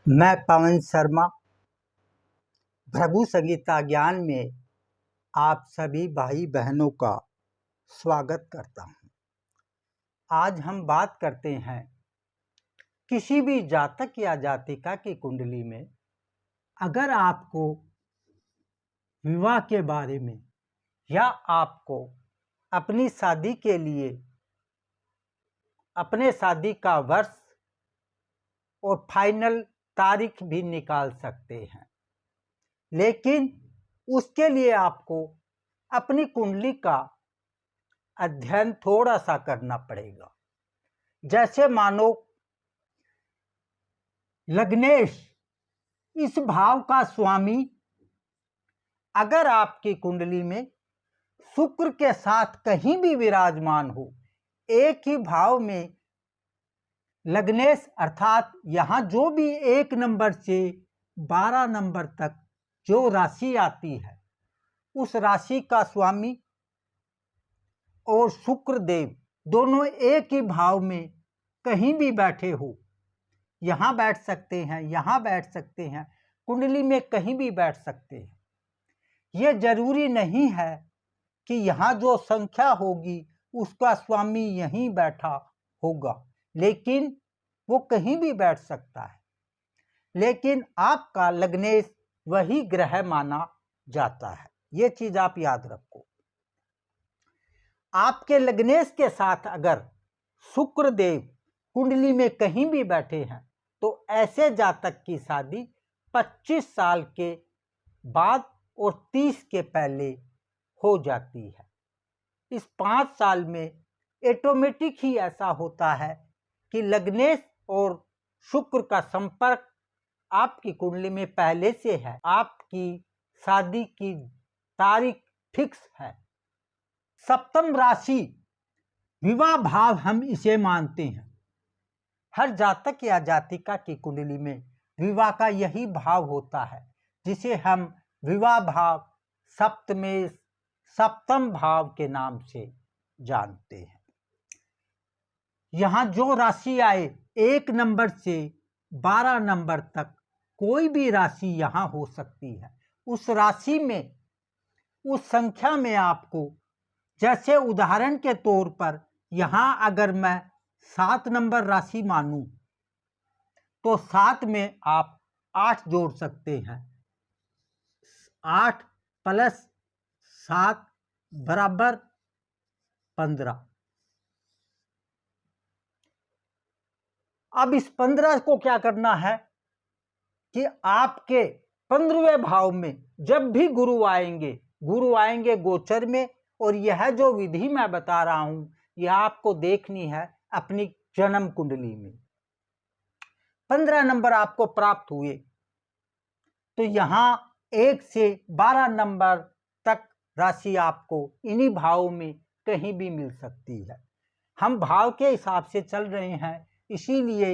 मैं पवन शर्मा भृगु संगीता ज्ञान में आप सभी भाई बहनों का स्वागत करता हूं। आज हम बात करते हैं किसी भी जातक या जातिका की कुंडली में अगर आपको विवाह के बारे में या आपको अपनी शादी के लिए अपने शादी का वर्ष और फाइनल तारीख भी निकाल सकते हैं, लेकिन उसके लिए आपको अपनी कुंडली का अध्ययन थोड़ा सा करना पड़ेगा। जैसे मानो लग्नेश इस भाव का स्वामी अगर आपकी कुंडली में शुक्र के साथ कहीं भी विराजमान हो, एक ही भाव में लग्नेश अर्थात यहाँ जो भी 1 नंबर से 12 नंबर तक जो राशि आती है उस राशि का स्वामी और शुक्र देव दोनों एक ही भाव में कहीं भी बैठे हो, यहाँ बैठ सकते हैं, यहाँ बैठ सकते हैं, कुंडली में कहीं भी बैठ सकते हैं। ये जरूरी नहीं है कि यहाँ जो संख्या होगी उसका स्वामी यहीं बैठा होगा, लेकिन वो कहीं भी बैठ सकता है। लेकिन आपका लग्नेश वही ग्रह माना जाता है, ये चीज आप याद रखो। आपके लग्नेश के साथ अगर शुक्र देव कुंडली में कहीं भी बैठे हैं तो ऐसे जातक की शादी 25 साल के बाद और 30 के पहले हो जाती है। इस 5 साल में ऑटोमेटिक ही ऐसा होता है कि लग्नेश और शुक्र का संपर्क आपकी कुंडली में पहले से है, आपकी शादी की तारीख फिक्स है। सप्तम राशि विवाह भाव हम इसे मानते हैं। हर जातक या जातिका की कुंडली में विवाह का यही भाव होता है जिसे हम विवाह भाव सप्तमेश सप्तम भाव के नाम से जानते हैं। यहाँ जो राशि आए 1 नंबर से 12 नंबर तक कोई भी राशि यहाँ हो सकती है। उस राशि में उस संख्या में आपको, जैसे उदाहरण के तौर पर यहाँ अगर मैं 7 नंबर राशि मानूं तो 7 में आप 8 जोड़ सकते हैं। 8 + 7 = 15। अब इस 15 को क्या करना है कि आपके 15वें भाव में जब भी गुरु आएंगे गोचर में, और यह जो विधि मैं बता रहा हूं यह आपको देखनी है अपनी जन्म कुंडली में। 15 नंबर आपको प्राप्त हुए तो यहाँ 1 से 12 नंबर तक राशि आपको इन्हीं भावों में कहीं भी मिल सकती है। हम भाव के हिसाब से चल रहे हैं, इसीलिए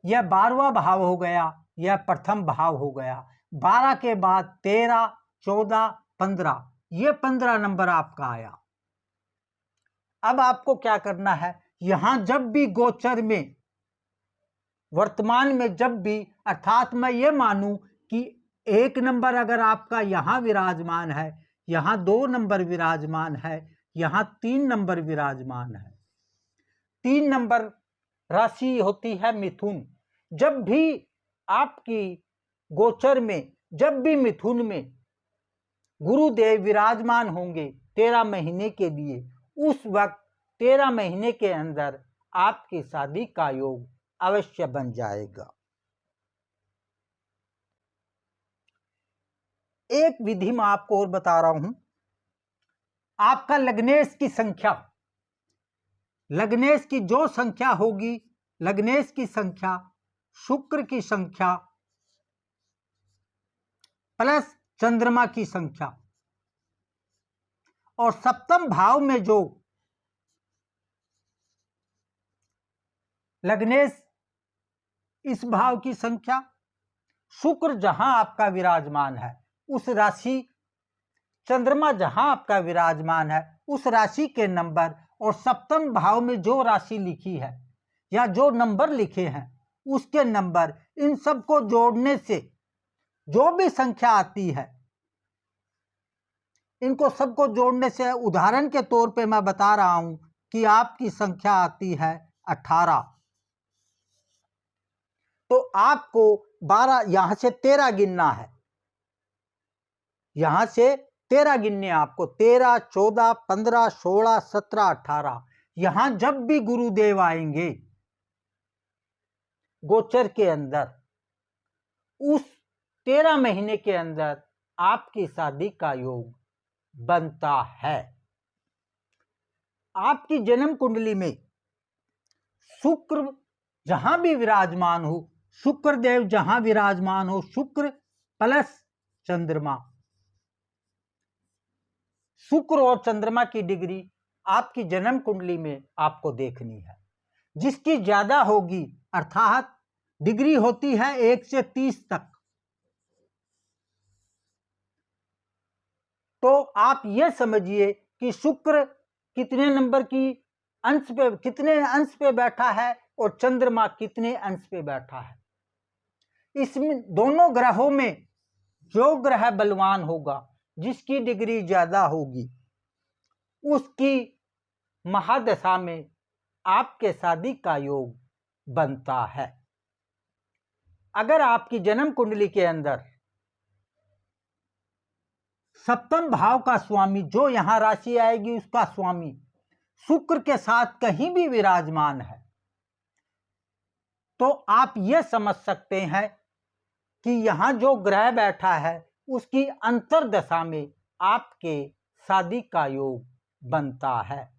यह 12वां भाव हो गया, यह प्रथम भाव हो गया। 12 के बाद 13, 14, 15, ये 15 नंबर आपका आया। अब आपको क्या करना है, यहां जब भी गोचर में वर्तमान में जब भी, अर्थात मैं ये मानूं कि 1 नंबर अगर आपका यहां विराजमान है, यहां 2 नंबर विराजमान है, यहां 3 नंबर विराजमान है। 3 नंबर राशि होती है मिथुन। जब भी आपकी गोचर में जब भी मिथुन में गुरुदेव विराजमान होंगे 13 महीने के लिए, उस वक्त 13 महीने के अंदर आपकी शादी का योग अवश्य बन जाएगा। एक विधि मैं आपको और बता रहा हूं। आपका लग्नेश की संख्या, लग्नेश की जो संख्या होगी, लग्नेश की संख्या, शुक्र की संख्या प्लस चंद्रमा की संख्या, और सप्तम भाव में जो लग्नेश इस भाव की संख्या, शुक्र जहां आपका विराजमान है उस राशि, चंद्रमा जहां आपका विराजमान है उस राशि के नंबर, और सप्तम भाव में जो राशि लिखी है या जो नंबर लिखे हैं उसके नंबर, इन सबको जोड़ने से जो भी संख्या आती है, इनको सबको जोड़ने से, उदाहरण के तौर पे मैं बता रहा हूं कि आपकी संख्या आती है 18, तो आपको 12, यहां से 13 गिनना है, यहां से 13 गिनने आपको, 13, 14, 15, 16, 17, 18। यहां जब भी गुरुदेव आएंगे गोचर के अंदर, उस 13 महीने के अंदर आपकी शादी का योग बनता है। आपकी जन्म कुंडली में शुक्र जहां भी विराजमान हो, शुक्र देव जहां विराजमान हो, शुक्र प्लस चंद्रमा, शुक्र और चंद्रमा की डिग्री आपकी जन्म कुंडली में आपको देखनी है। जिसकी ज्यादा होगी, अर्थात डिग्री होती है 1 से 30 तक, तो आप यह समझिए कि शुक्र कितने नंबर की अंश पे, कितने अंश पे बैठा है और चंद्रमा कितने अंश पे बैठा है। इसमें दोनों ग्रहों में जो ग्रह बलवान होगा, जिसकी डिग्री ज्यादा होगी, उसकी महादशा में आपके शादी का योग बनता है। अगर आपकी जन्म कुंडली के अंदर सप्तम भाव का स्वामी, जो यहां राशि आएगी उसका स्वामी शुक्र के साथ कहीं भी विराजमान है, तो आप यह समझ सकते हैं कि यहां जो ग्रह बैठा है उसकी अंतरदशा में आपके शादी का योग बनता है।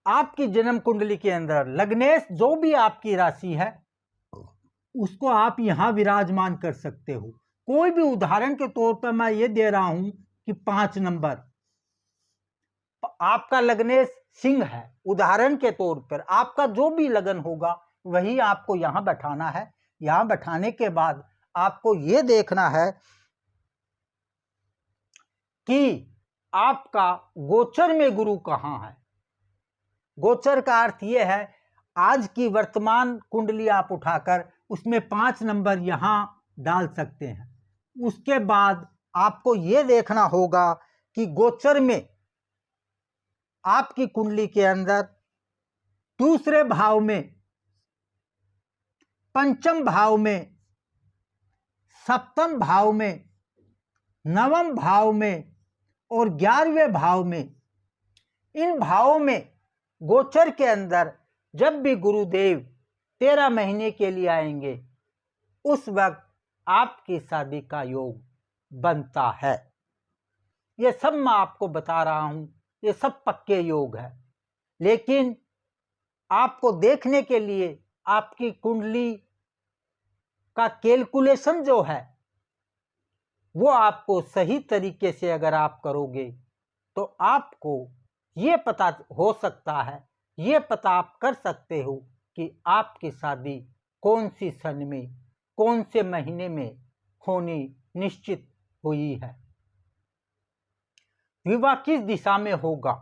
आपकी जन्म कुंडली के अंदर लग्नेश जो भी आपकी राशि है उसको आप यहां विराजमान कर सकते हो। कोई भी, उदाहरण के तौर पर मैं ये दे रहा हूं कि 5 नंबर आपका लग्नेश सिंह है, उदाहरण के तौर पर आपका जो भी लगन होगा वही आपको यहां बैठाना है। यहां बैठाने के बाद आपको ये देखना है कि आपका गोचर में गुरु कहां है। गोचर का अर्थ यह है, आज की वर्तमान कुंडली आप उठाकर उसमें 5 नंबर यहां डाल सकते हैं। उसके बाद आपको यह देखना होगा कि गोचर में आपकी कुंडली के अंदर दूसरे भाव में, पंचम भाव में, सप्तम भाव में, नवम भाव में और 11वें भाव में, इन भावों में गोचर के अंदर जब भी गुरुदेव 13 महीने के लिए आएंगे, उस वक्त आपकी शादी का योग बनता है। ये सब मैं आपको बता रहा हूं, ये सब पक्के योग है, लेकिन आपको देखने के लिए आपकी कुंडली का कैलकुलेशन जो है वो आपको सही तरीके से अगर आप करोगे तो आपको ये पता हो सकता है, ये पता आप कर सकते हो कि आपकी शादी कौन सी सन में, कौन से महीने में होनी निश्चित हुई है, विवाह किस दिशा में होगा।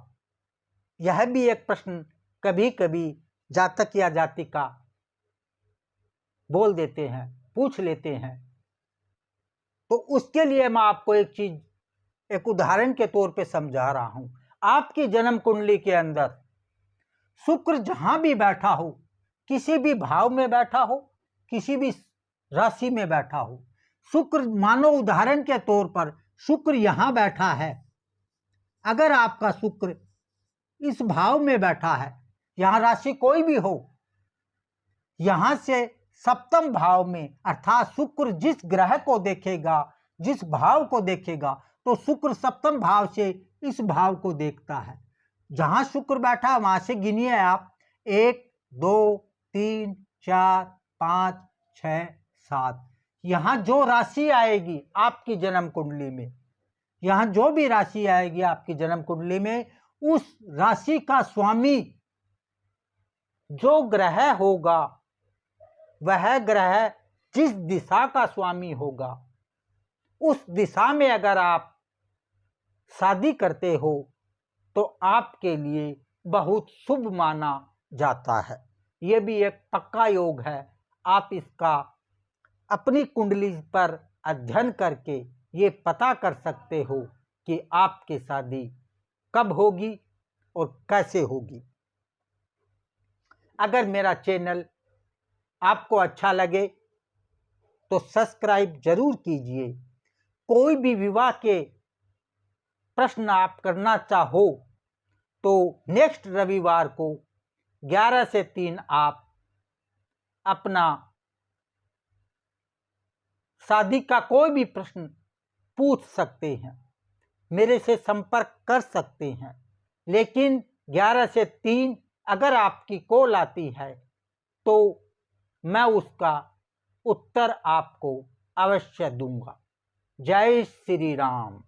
यह भी एक प्रश्न कभी कभी जातक या जातिका बोल देते हैं, पूछ लेते हैं। तो उसके लिए मैं आपको एक चीज, एक उदाहरण के तौर पे समझा रहा हूं। आपकी जन्म कुंडली के अंदर शुक्र जहां भी बैठा हो, किसी भी भाव में बैठा हो, किसी भी राशि में बैठा हो, शुक्र, मानो उदाहरण के तौर पर शुक्र यहां बैठा है, अगर आपका शुक्र इस भाव में बैठा है, यहां राशि कोई भी हो, यहां से सप्तम भाव में, अर्थात शुक्र जिस ग्रह को देखेगा, जिस भाव को देखेगा, तो शुक्र सप्तम भाव से इस भाव को देखता है। जहां शुक्र बैठा वहां से गिनिए आप, 1 2 3 4 5 6 7। यहां जो राशि आएगी आपकी जन्म कुंडली में, यहां जो भी राशि आएगी आपकी जन्म कुंडली में, उस राशि का स्वामी जो ग्रह होगा, वह ग्रह जिस दिशा का स्वामी होगा, उस दिशा में अगर आप शादी करते हो तो आपके लिए बहुत शुभ माना जाता है। ये भी एक पक्का योग है। आप इसका अपनी कुंडली पर अध्ययन करके ये पता कर सकते हो कि आपकी शादी कब होगी और कैसे होगी। अगर मेरा चैनल आपको अच्छा लगे तो सब्सक्राइब जरूर कीजिए। कोई भी विवाह के प्रश्न आप करना चाहो तो नेक्स्ट रविवार को 11 से 3 आप अपना शादी का कोई भी प्रश्न पूछ सकते हैं, मेरे से संपर्क कर सकते हैं। लेकिन 11 से 3 अगर आपकी कॉल आती है तो मैं उसका उत्तर आपको अवश्य दूंगा। जय श्री राम।